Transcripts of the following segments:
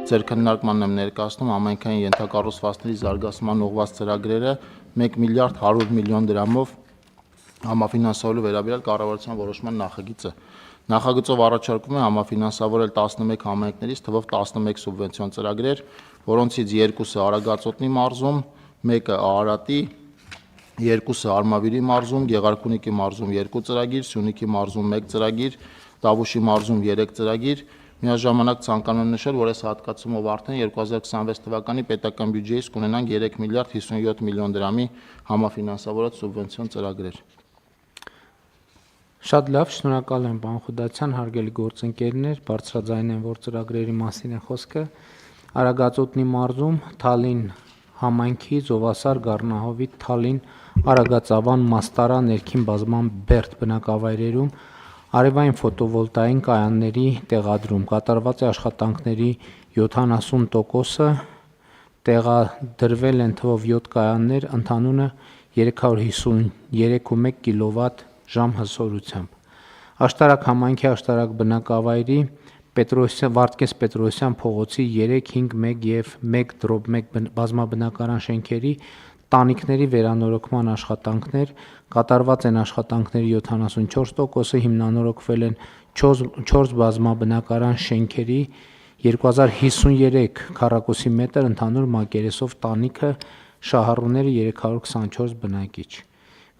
Ձեր քննարկմանն եմ ներկայացնում համայնքային ենթակառուցվածքների զարգացման ուղղված ծրագրերը 1 միլիարդ 100 միլիոն դրամով համաֆինանսավորելու վերաբերյալ կառավարության որոշման նախագիծը։ Նախագծով առաջարկվում է համաֆինանսավորել 11 համայնքներից թվով 11 սուբվենցիոն ծրագրեր, որոնցից 2-ը Արագածոտնի մարզում, 1-ը Արարատի, 2-ը Արմավիրի մարզում, Գեղարքունիքի մարզում 2 ծրագիր, Սյունիքի մարզում 1 ծրագիր, Տավուշի մարզում 3 ծրագիր։ Միաժամանակ ցանկանում եմ նշել, որ այս հատկացումով արդեն 2026 թվականի պետական բյուջեից կունենանք 3 միլիարդ 57 միլիոն դրամի համաֆինանսավորած սուբվենցիոն ծրագրեր։ Շատ լավ, շնորհակալ եմ պարոն Խուդացյան, հարգելի գործընկերներ, բարձրաձայն եմ, որ ծրագրերի մասին է խոսքը։ Արագածոտնի մարզում Թալին համայնքի Զովասար Գառնահովիտ Թալին Արագածավան Մաստարա ներքին բազման Բերդ բնակավայրերում արևային ֆոտովոլտային կայանների տեղադրում կատարված է աշխատանքների 70%-ը, տեղադրվել են թվով 7 կայաններ, ընդհանուրը 353.1 կՎտ ժամ հզորությամբ։ Աշտարակ համայնքի աշտարակ բնակավայրի Վարդգես Պետրոսյան փողոցի 3, 5, 1 և 1/1 բազմաբնակարան շենքերի տանիքների վերանորոգման աշխատանքներ, կատարված են աշխատանքների 74%-ը, հիմնանորոգվել են 4 բազմաբնակարան շենքերի 2053 քառակուսի մետր ընդհանուր մակերեսով տանիքը, շահառուները 324 բնակիչ։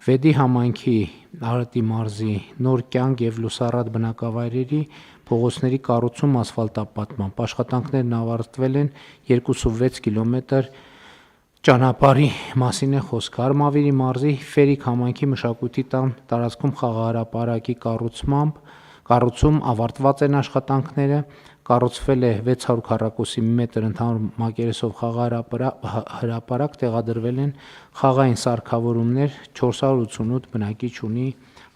Վեդի համայնքի Արարատի մարզի Նոր կյանք և Լուսառատ բնակավայրերի փողոցների կառուցում ասֆալտապատմամբ աշխատանքներն ավարտվել են 2.6 կիլոմետր ճանապարհի մասին է խոսքը։ Արմավիրի մարզի Ֆերիկ համայնքի մշակույթի տան տարածքում խաղահրապարակի կառուցում ավարտված են աշխատանքները, կառուցվել է 600 քառակուսի մետր ընդհանուր մակերեսով խաղահրապարակ, տեղադրվել են խաղային սարքավորումներ, 488 բնակիչ ունի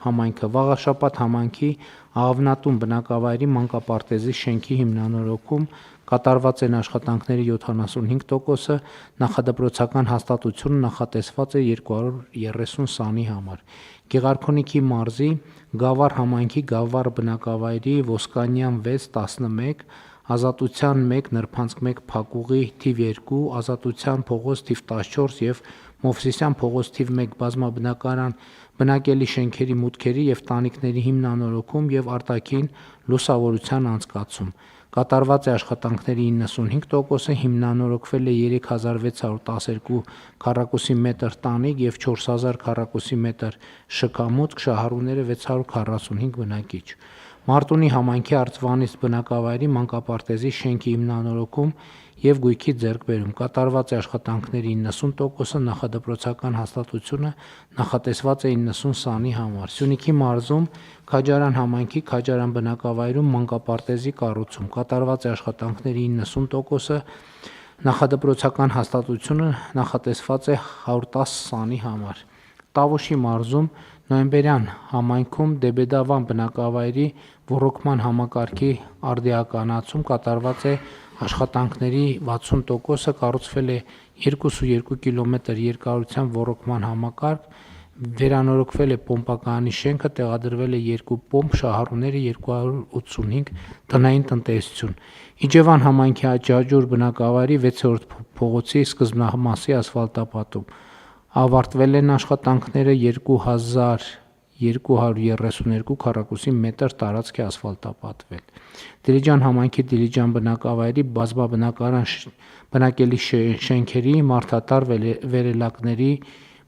համայնքը։ Վաղաշապատ համայնքի Աղավնատուն բնակավայրի մանկապարտեզի շենքի հիմնանորոգում կատարված են աշխատանքների 75%-ը, նախադպրոցական հաստատությունը նախատեսված է 230 սանի համար։ Գեղարքունիքի մարզի Գավառ համայնքի Գավառ բնակավայրի Ոսկանյան 6-11, Ազատության 1, Նրբանցք 1 փակուղի թիվ 2, Ազատության փողոց թիվ 14 և Մովսիսյան փողոց թիվ 1 բազմաբնակարան բնակելի շենքերի մուտքերի և տանիքների հիմնանորոգում և արտաքին լուսավորության անցկացում։ Կատարված է աշխատանքների 95%-ը, հիմնանորոգվել է 3612 քառակուսի մետր տանիք և 4000 քառակուսի մետր շքամուտք, շահառուները 645 բնակիչ։ Մարտունի համայնքի Արծվանից բնակավայրի մանկապարտեզի շենքի հիմնանորոգում և գույքի ձեռքբերում, կատարված է աշխատանքների 90%-ը, նախադպրոցական հաստատությունը նախատեսված է 90 սանի համար։ Սյունիքի մարզում Քաջարան համայնքի Քաջարան բնակավայրում մանկապարտեզի կառուցում, կատարված է աշխատանքների 90%-ը, նախադպրոցական հաստատությունը նախատեսված է 110 սանի համար։ Տավուշի մարզում Նոյեմբերյան համայնքում Դեբեդավան բնակավայրի ոռոգման համակարգի արդիականացում, կատարված է աշխատանքների 60%-ը, կառուցվել է 2.2 կիլոմետր երկարությամբ ոռոգման համակարգ, վերանորոգվել է պոմպակայանի շենքը, տեղադրվել է 2 պոմպ, շահառուները 285 տնային տնտեսություն։ Իջևան համայնքի Ջաջուր բնակավայրի 6-րդ փողոցի սկզբնամասի ասֆալտապատում, ավարտվել են աշխատանքները, 2232 քառակուսի մետր տարածք է ասֆալտապատվել։ Դիլիջան համայնքի Դիլիջան բնակավայրի բազմաբնակարան բնակելի շենքերի մարդատար վերելակների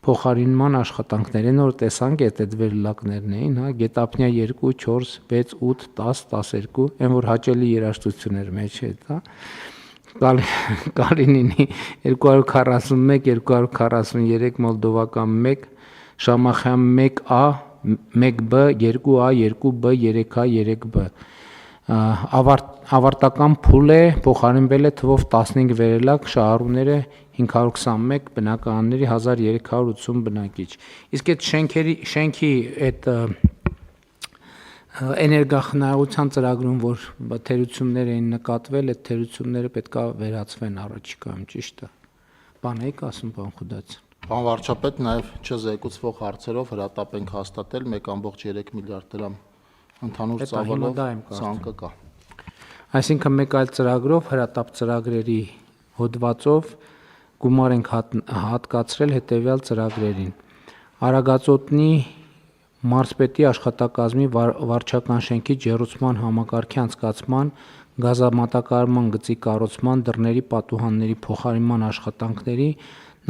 փոխարինման աշխատանքներ են, որ տեսանք այդ վերելակներն էին, Գետափնյա 2, 4, 6, 8, 10, 12, այն որ հաճելի երաժշտություններ մեջ է, Կալինինի 241, 243, Մոլդովական 1, Շամախյան 1A, 1B, 2A, 2B, 3A, 3B։ Ավարտական փուլ է, փոխարինվել է թվով 15 վերելակ, շահառուները 521, բնակարանների 1380 բնակիչ։ Իսկ այդ շենքի այդ էներգախնայողության ծրագրում, որ թերություններ էին նկատվել, այդ թերությունները պետք է վերացվեն առաջիկայում, ճիշտ է։ Բան եք ասում, պարոն Խուդացյան։ Պարոն վարչապետ, նաև չզեկուցվող հարցերով հրատապ ենք հաստատել 1.3 միլիարդ դրամ ընդհանուր ծավալով ցանկը կա։ Այսինքն մեկ այլ ծրագրով, հրատապ ծրագրերի հոդվածով գումար ենք հատկացրել հետևյալ ծրագրերին. Արագածոտնի մարզպետի աշխատակազմի վարչական շենքի ջեռուցման համակարգի անցկացման, գազամատակարարման գծի կառուցման, դռների պատուհանների փոխարինման աշխատանքների,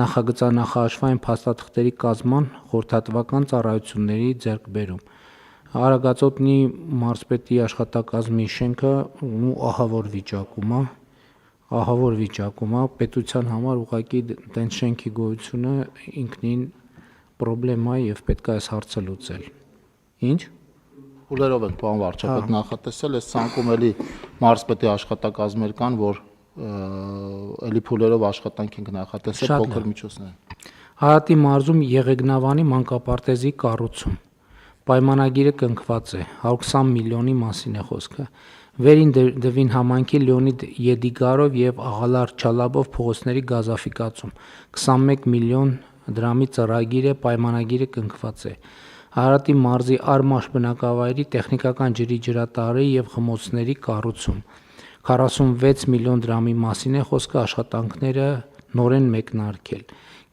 նախագծանախաշվային փաստաթղթերի կազման խորհրդատվական ծառայությունների ձեռքբերում։ Արագածոտնի մարզպետի աշխատակազմի շենքը ահավոր վիճակում է, պետության համար ուղղակի տենց շենքի գոյությունը ինքնին պրոբլեմա է եւ պետք է այս հարցը լուծել։ Ինչ։ Փուլերով ենք պարոն վարչապետ նախատեսել, այս ցանկում էլի մարզպետի աշխատակազմեր կան, որ էլի փուլերով աշխատանք ենք նախատեսել փոքր միջոցներ։ Հարատի մարզում Եղեգնավանի մանկապարտեզի կառուցում։ Պայմանագիրը կնքված է, 120 միլիոնի մասին է խոսքը։ Վերին դվին համայնքի Լեոնիդ Եդիգարով եւ Աղալար Չալաբով փողոցների գազաֆիկացում, 21 միլիոն դրամի ծրագիր է, պայմանագիրը կնքված է։ Հարատի մարզի Արմաշ բնակավայրի տեխնիկական ջրի ջրատարի եւ խմոցների կառուցում, 46 միլիոն դրամի մասին է խոսքը, աշխատանքները նորեն մեկնարկել։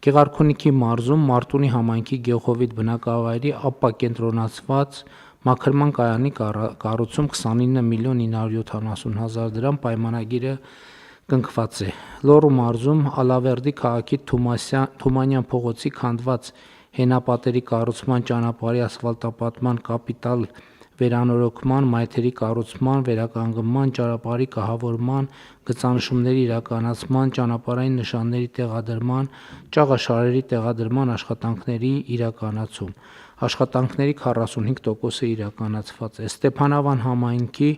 Գեղարքունիքի մարզում Մարտունի համայնքի Գեոխովիտ բնակավայրի ապակենտրոնացված մաքրման կայանի կառուցում, 29 միլիոն 970 հազար դրամ, պայմանագիրը կնքված է։ Լոռու մարզում Ալավերդի քաղաքի Թումանյան փողոցի քանդված հենապատերի կառուցման, ճանապարհի ասֆալտապատման, կապիտալ վերանորոգման, մայթերի կառուցման, վերականգնման, ճանապարհի կահավորման, գծանշումների իրականացման, ճանապարհային նշանների տեղադրման, ճաղաշարերի տեղադրման աշխատանքների իրականացում։ Աշխատանքների 45%-ը իրականացված է։ Ստեփանավան համայնքի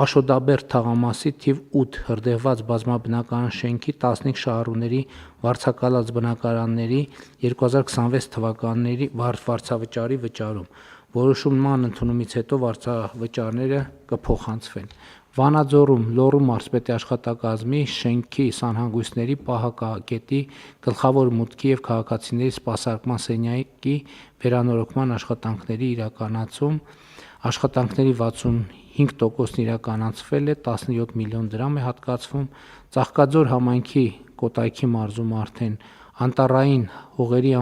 Աշոդաբերդ թաղամասի թիվ 8 հրդեհված բազմաբնակարան շենքի 15 շահառուների վարձակալած բնակարանների 2026 թվականների վարձավճարի վճարում։ Որոշման ընդունումից հետո վարձավճարները կփոխանցվեն։ Վանաձորում Լոռու մարզպետի աշխատակազմի շենքի սանհանգույցների պահակակետի գլխավոր մուտքի եւ քաղաքացիների սպասարկման սենյակի վերանորոգման աշխատանքների իրականացում, աշխատանքների 65%-ն իրականացվել է, 17 միլիոն դրամ է հատկացվում։ Ծաղկաձոր համայնքի Կոտայքի մարզում արդեն անտառային հողերի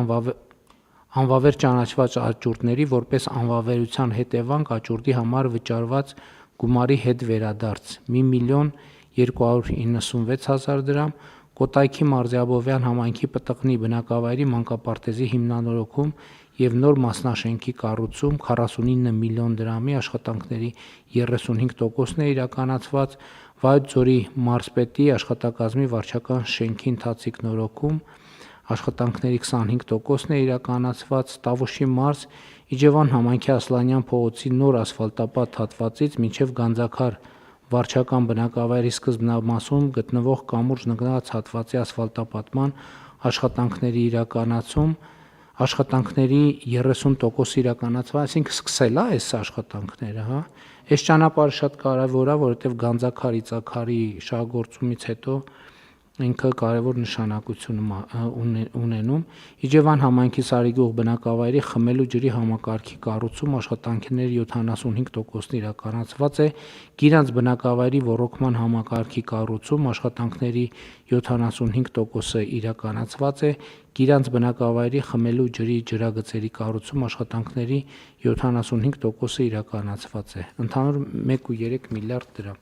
անվավեր ճանաչված աճուրդների որպես անվավերության հետևանք աճուրդի համար վճարված գումարի հետ վերադարձ 1 միլիոն 296 հազար դրամ, Կոտայքի մարզի Աբովյան համայնքի Պտղնի բնակավայրի մանկապարտեզի հիմնանորոգում եւ նոր մասնաշենքի կառուցում, 49 միլիոն դրամի աշխատանքների 35%-ն է իրականացված, Վայոց-Ձորի մարզպետի աշխատակազմի վարչական շենքի ընթացիկ նորոգում, աշխատանքների 25%-ն է իրականացված, Տավուշի մարզ Իջևան համայնքի Ասլանյան փողոցի նոր ասֆալտապատ հատվածից մինչև Գանձակար վարչական բնակավայրի սկզբնամասում գտնվող կամուրջ նկատած հատվածի ասֆալտապատման աշխատանքների իրականացում, աշխատանքների 30% իրականացված, այսինքն սկսել է այս աշխատանքները, հա։ Այս ճանապարհը շատ կարևոր է, որովհետև Գանձակար Իծակարի շահագործումից հետո ինքը կարևոր նշանակություն ունենում։ Իջևան համայնքի Սարիգյուղ բնակավայրի խմելու ջրի համակարգի կառուցում, աշխատանքների 75%-ն իրականացված է, Գիրանց բնակավայրի ոռոգման համակարգի կառուցում, աշխատանքների 75%-ը իրականացված է, Գիրանց բնակավայրի խմելու ջրի ջրագծերի կառուցում, աշխատանքների 75%-ը իրականացված է։ Ընդհանուր 1.3 միլիարդ դրամ։